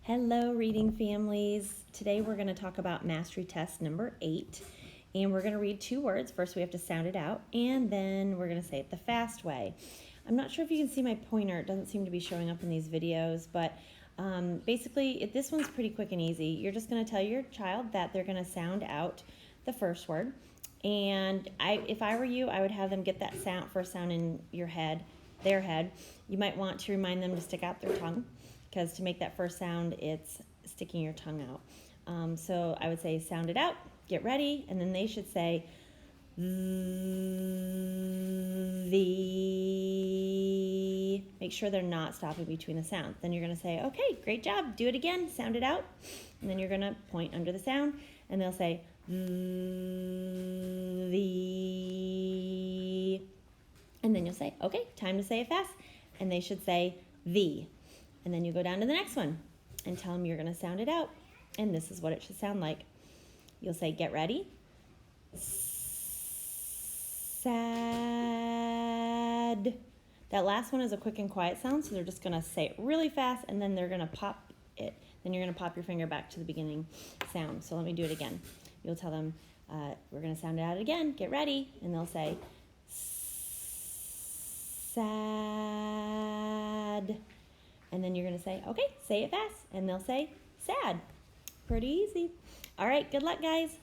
Hello, reading families. Today we're going to talk about mastery test number 8, and we're going to read 2 words. First we have to sound it out, and then we're going to say it the fast way. I'm not sure if you can see my pointer. It doesn't seem to be showing up in these videos, but basically this one's pretty quick and easy. You're just going to tell your child that they're going to sound out the first word, and if I were you, I would have them get that first sound in their head. You might want to remind them to stick out their tongue, because to make that first sound, it's sticking your tongue out. So I would say sound it out, get ready, and then they should say the. Make sure they're not stopping between the sounds. Then you're going to say, okay, great job, do it again, sound it out. And then you're going to point under the sound, and they'll say the. And then you'll say, okay, time to say it fast. And they should say the. And then you go down to the next one and tell them you're going to sound it out. And this is what it should sound like. You'll say, get ready. Sad. That last one is a quick and quiet sound, so they're just going to say it really fast, and then they're going to pop it. Then you're going to pop your finger back to the beginning sound. So let me do it again. You'll tell them, we're going to sound it out again. Get ready. And they'll say, sad. And then you're going to say, okay, say it fast. And they'll say, sad. Pretty easy. All right, good luck, guys.